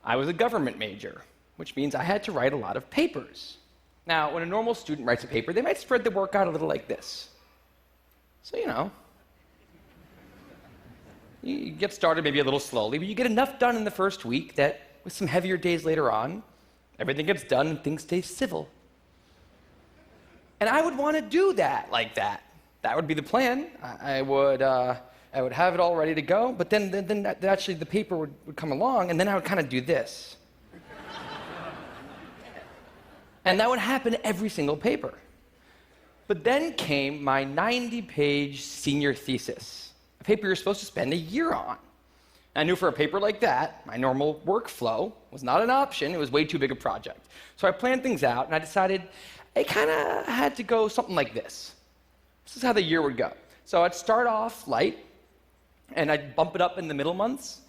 I was a government major, which means I had to write a lot of papers. Now, when a normal student writes a paper, they might spread the work out a little like this. So, you get started maybe a little slowly, but you get enough done in the first week that with some heavier days later on, everything gets done and things stay civil. And I would want to do that like that. That would be the plan. I would have it all ready to go, but then actually the paper would come along, and then I would kind of do this. And that would happen every single paper. But then came my 90-page senior thesis, a paper you're supposed to spend a year on. I knew for a paper like that, my normal workflow was not an option. It was way too big a project. So I planned things out, and I decided I kind of had to go something like this. This is how the year would go. So I'd start off light, and I'd bump it up in the middle months.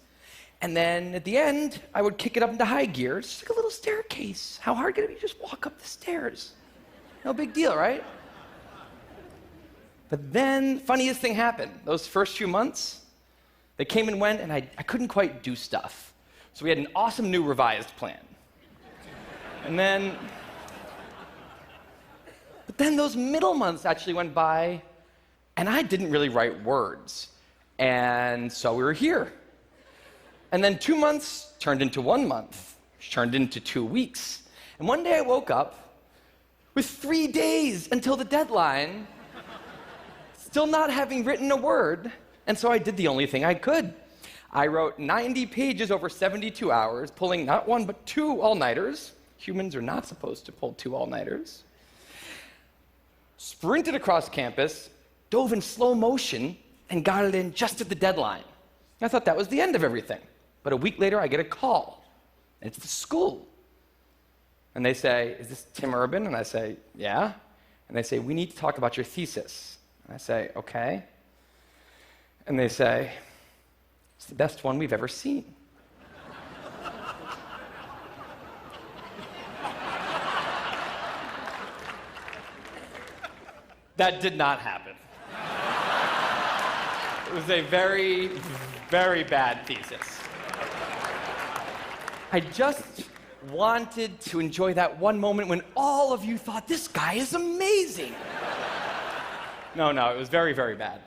And then at the end, I would kick it up into high gear. It's just like a little staircase. How hard could it be? Just walk up the stairs. No big deal, right? But then, funniest thing happened. Those first few months, they came and went, and I couldn't quite do stuff. So we had an awesome new revised plan. But then those middle months actually went by, and I didn't really write words. And so we were here. And then 2 months turned into 1 month, which turned into 2 weeks. And one day I woke up with 3 days until the deadline, still not having written a word. And so I did the only thing I could. I wrote 90 pages over 72 hours, pulling not one but 2 all-nighters. Humans are not supposed to pull 2 all-nighters. Sprinted across campus, dove in slow motion, and got it in just at the deadline. I thought that was the end of everything. But a week later, I get a call, and it's the school. And they say, "Is this Tim Urban?" And I say, "Yeah." And they say, "We need to talk about your thesis." And I say, "Okay." And they say, "It's the best one we've ever seen." That did not happen. It was a very, very bad thesis. I just wanted to enjoy that one moment when all of you thought, "This guy is amazing." No, it was very, very bad.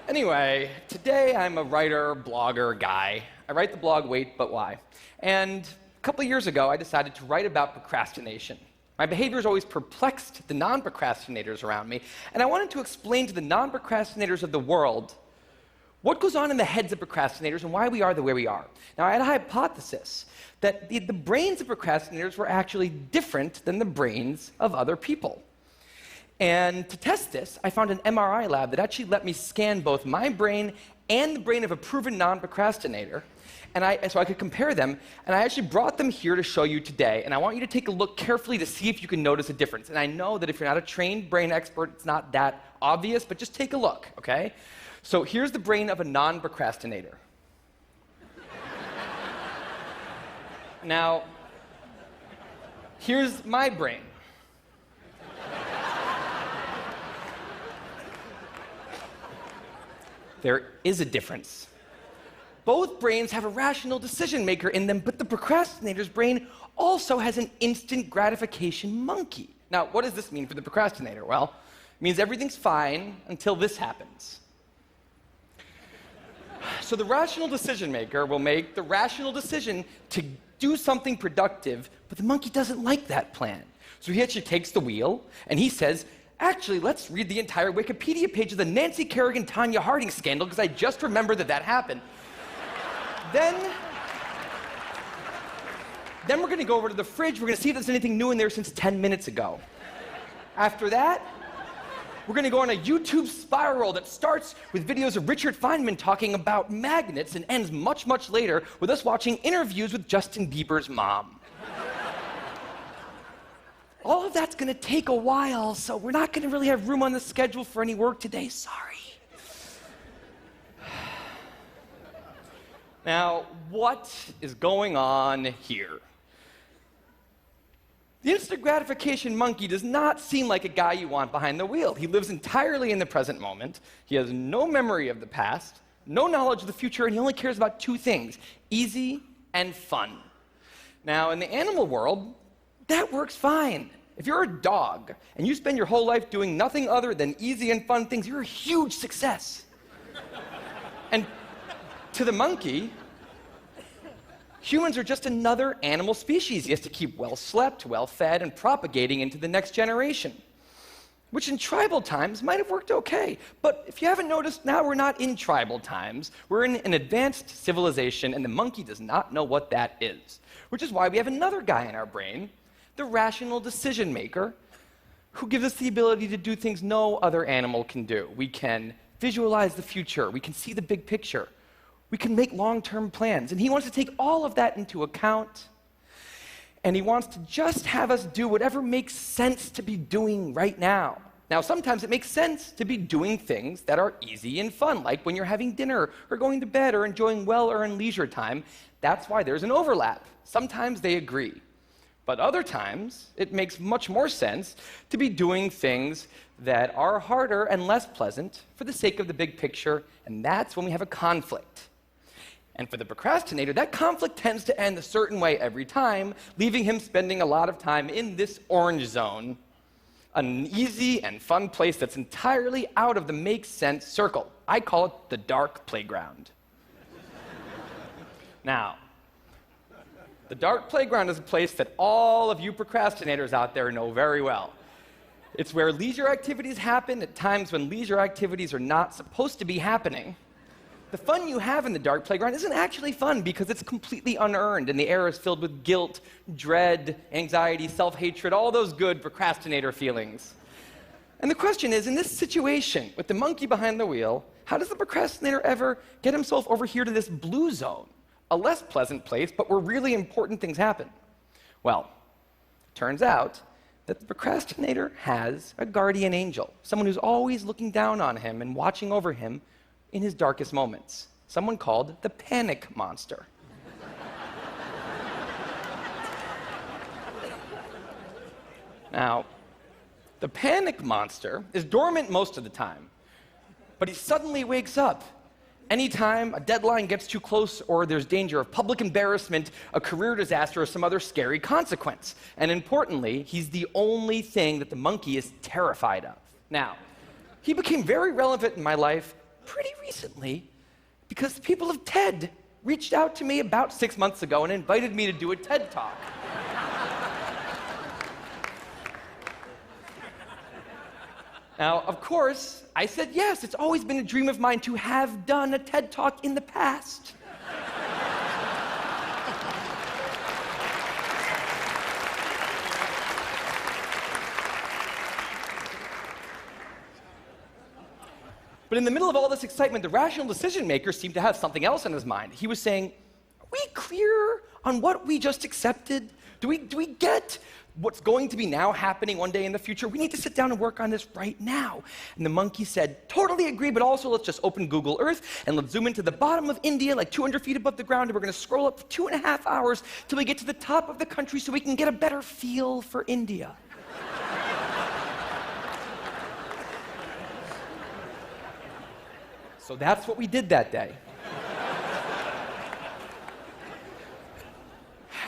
Anyway, today I'm a writer, blogger guy. I write the blog Wait, But Why? And a couple of years ago, I decided to write about procrastination. My behavior has always perplexed the non-procrastinators around me, and I wanted to explain to the non-procrastinators of the world what goes on in the heads of procrastinators and why we are the way we are. Now, I had a hypothesis that the brains of procrastinators were actually different than the brains of other people. And to test this, I found an MRI lab that actually let me scan both my brain and the brain of a proven non-procrastinator, so I could compare them, and I actually brought them here to show you today, and I want you to take a look carefully to see if you can notice a difference. And I know that if you're not a trained brain expert, it's not that obvious, but just take a look, okay? So here's the brain of a non-procrastinator. Now, here's my brain. There is a difference. Both brains have a rational decision maker in them, but the procrastinator's brain also has an instant gratification monkey. Now, what does this mean for the procrastinator? Well, it means everything's fine until this happens. So the rational decision maker will make the rational decision to do something productive, but the monkey doesn't like that plan. So he actually takes the wheel, and he says, "Actually, let's read the entire Wikipedia page of the Nancy Kerrigan-Tanya Harding scandal, because I just remembered that happened. Then we're going to go over to the fridge. We're going to see if there's anything new in there since 10 minutes ago. After that, we're going to go on a YouTube spiral that starts with videos of Richard Feynman talking about magnets and ends much, much later with us watching interviews with Justin Bieber's mom. All of that's going to take a while, so we're not going to really have room on the schedule for any work today. Sorry. Now, what is going on here? The instant gratification monkey does not seem like a guy you want behind the wheel. He lives entirely in the present moment. He has no memory of the past, no knowledge of the future, and he only cares about two things: easy and fun. Now, in the animal world, that works fine. If you're a dog and you spend your whole life doing nothing other than easy and fun things, you're a huge success. And to the monkey, humans are just another animal species he has to keep well slept, well fed, and propagating into the next generation, which in tribal times might have worked okay. But if you haven't noticed, now we're not in tribal times. We're in an advanced civilization, and the monkey does not know what that is, which is why we have another guy in our brain, the rational decision maker, who gives us the ability to do things no other animal can do. We can visualize the future. We can see the big picture. We can make long-term plans. And he wants to take all of that into account, and he wants to just have us do whatever makes sense to be doing right now. Now, sometimes it makes sense to be doing things that are easy and fun, like when you're having dinner or going to bed or enjoying well-earned leisure time. That's why there's an overlap. Sometimes they agree. But other times, it makes much more sense to be doing things that are harder and less pleasant for the sake of the big picture, and that's when we have a conflict. And for the procrastinator, that conflict tends to end a certain way every time, leaving him spending a lot of time in this orange zone, an easy and fun place that's entirely out of the make sense circle. I call it the dark playground. Now, the dark playground is a place that all of you procrastinators out there know very well. It's where leisure activities happen at times when leisure activities are not supposed to be happening. The fun you have in the dark playground isn't actually fun because it's completely unearned, and the air is filled with guilt, dread, anxiety, self-hatred, all those good procrastinator feelings. And the question is, in this situation, with the monkey behind the wheel, how does the procrastinator ever get himself over here to this blue zone? A less pleasant place, but where really important things happen. Well, turns out that the procrastinator has a guardian angel, someone who's always looking down on him and watching over him in his darkest moments, someone called the panic monster. Now, the panic monster is dormant most of the time, but he suddenly wakes up anytime a deadline gets too close or there's danger of public embarrassment, a career disaster, or some other scary consequence. And importantly, he's the only thing that the monkey is terrified of. Now, he became very relevant in my life pretty recently because the people of TED reached out to me about 6 months ago and invited me to do a TED Talk. Now, of course, I said yes. It's always been a dream of mine to have done a TED Talk in the past. But in the middle of all this excitement, the rational decision maker seemed to have something else on his mind. He was saying, are we clear on what we just accepted? Do we get what's going to be now happening one day in the future? We need to sit down and work on this right now. And the monkey said, totally agree, but also let's just open Google Earth and let's zoom into the bottom of India, like 200 feet above the ground, and we're going to scroll up for 2.5 hours till we get to the top of the country so we can get a better feel for India. So that's what we did that day.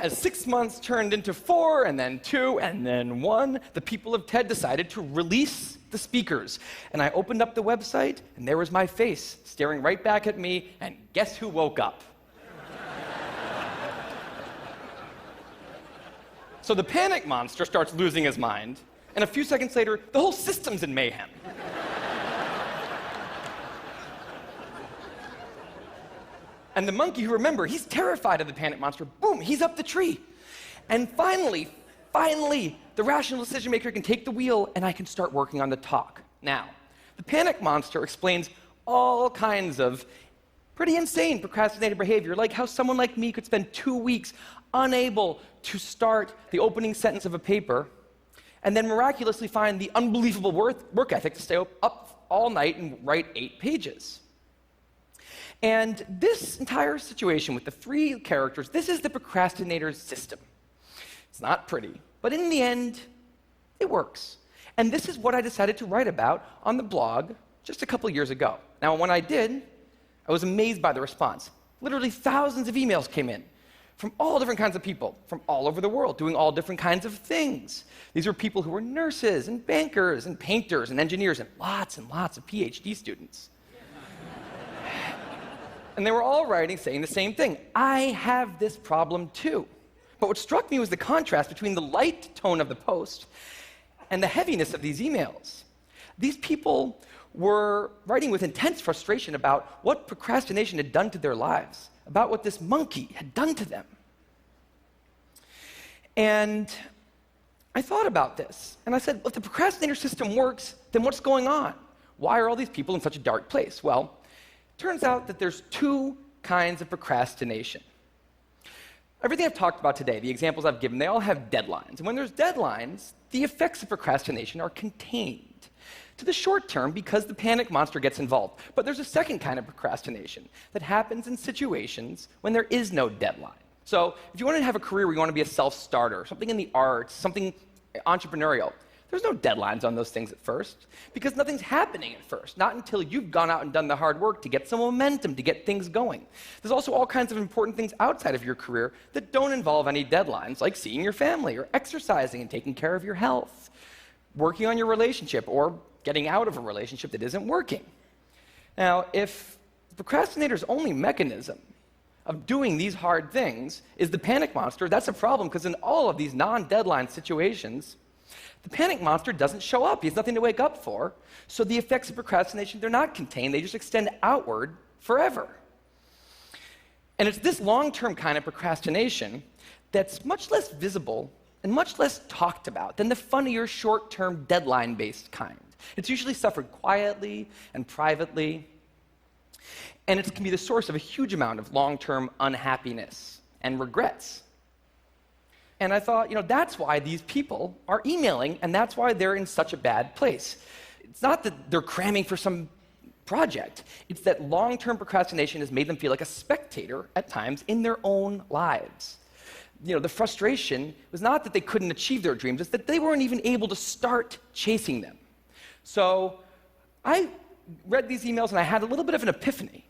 As 6 months turned into 4, and then 2, and then 1, the people of TED decided to release the speakers. And I opened up the website, and there was my face staring right back at me, and guess who woke up? So the panic monster starts losing his mind, and a few seconds later, the whole system's in mayhem. And the monkey, who, remember, he's terrified of the panic monster, boom, he's up the tree. And finally, the rational decision maker can take the wheel and I can start working on the talk. Now, the panic monster explains all kinds of pretty insane procrastinated behavior, like how someone like me could spend 2 weeks unable to start the opening sentence of a paper and then miraculously find the unbelievable work ethic to stay up all night and write 8 pages. And this entire situation with the 3 characters, this is the procrastinator's system. It's not pretty, but in the end, it works. And this is what I decided to write about on the blog just a couple years ago. Now, when I did, I was amazed by the response. Literally thousands of emails came in from all different kinds of people, from all over the world, doing all different kinds of things. These were people who were nurses and bankers and painters and engineers and lots of PhD students. And they were all writing saying the same thing. I have this problem too. But what struck me was the contrast between the light tone of the post and the heaviness of these emails. These people were writing with intense frustration about what procrastination had done to their lives, about what this monkey had done to them. And I thought about this, and I said, well, if the procrastinator system works, then what's going on? Why are all these people in such a dark place? Well, it turns out that there's two kinds of procrastination. Everything I've talked about today, the examples I've given, they all have deadlines. And when there's deadlines, the effects of procrastination are contained to the short term because the panic monster gets involved. But there's a second kind of procrastination that happens in situations when there is no deadline. So if you want to have a career where you want to be a self-starter, something in the arts, something entrepreneurial, there's no deadlines on those things at first because nothing's happening at first, not until you've gone out and done the hard work to get some momentum, to get things going. There's also all kinds of important things outside of your career that don't involve any deadlines, like seeing your family or exercising and taking care of your health, working on your relationship, or getting out of a relationship that isn't working. Now, if the procrastinator's only mechanism of doing these hard things is the panic monster, that's a problem because in all of these non-deadline situations, the panic monster doesn't show up. He has nothing to wake up for. So the effects of procrastination, they're not contained. They just extend outward forever. And it's this long-term kind of procrastination that's much less visible and much less talked about than the funnier, short-term, deadline-based kind. It's usually suffered quietly and privately, and it can be the source of a huge amount of long-term unhappiness and regrets. And I thought, that's why these people are emailing, and that's why they're in such a bad place. It's not that they're cramming for some project. It's that long-term procrastination has made them feel like a spectator at times in their own lives. The frustration was not that they couldn't achieve their dreams, it's that they weren't even able to start chasing them. So I read these emails and I had a little bit of an epiphany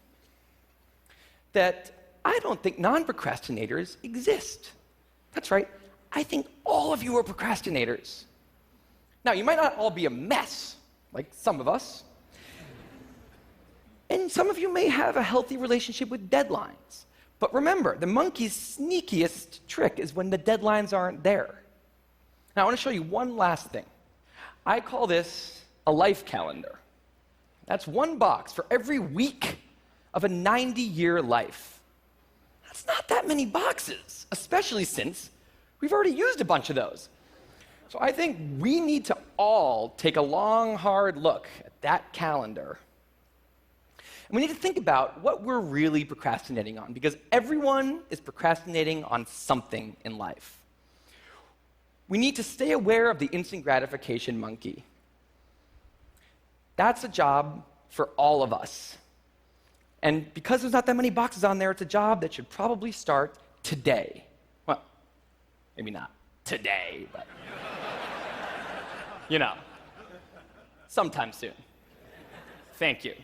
that I don't think non-procrastinators exist. That's right, I think all of you are procrastinators. Now, you might not all be a mess, like some of us, and some of you may have a healthy relationship with deadlines. But remember, the monkey's sneakiest trick is when the deadlines aren't there. Now, I want to show you one last thing. I call this a life calendar. That's one box for every week of a 90-year life. That's not that many boxes, especially since we've already used a bunch of those. So I think we need to all take a long, hard look at that calendar. And we need to think about what we're really procrastinating on, because everyone is procrastinating on something in life. We need to stay aware of the instant gratification monkey. That's a job for all of us. And because there's not that many boxes on there, it's a job that should probably start today. Well, maybe not today, but sometime soon. Thank you.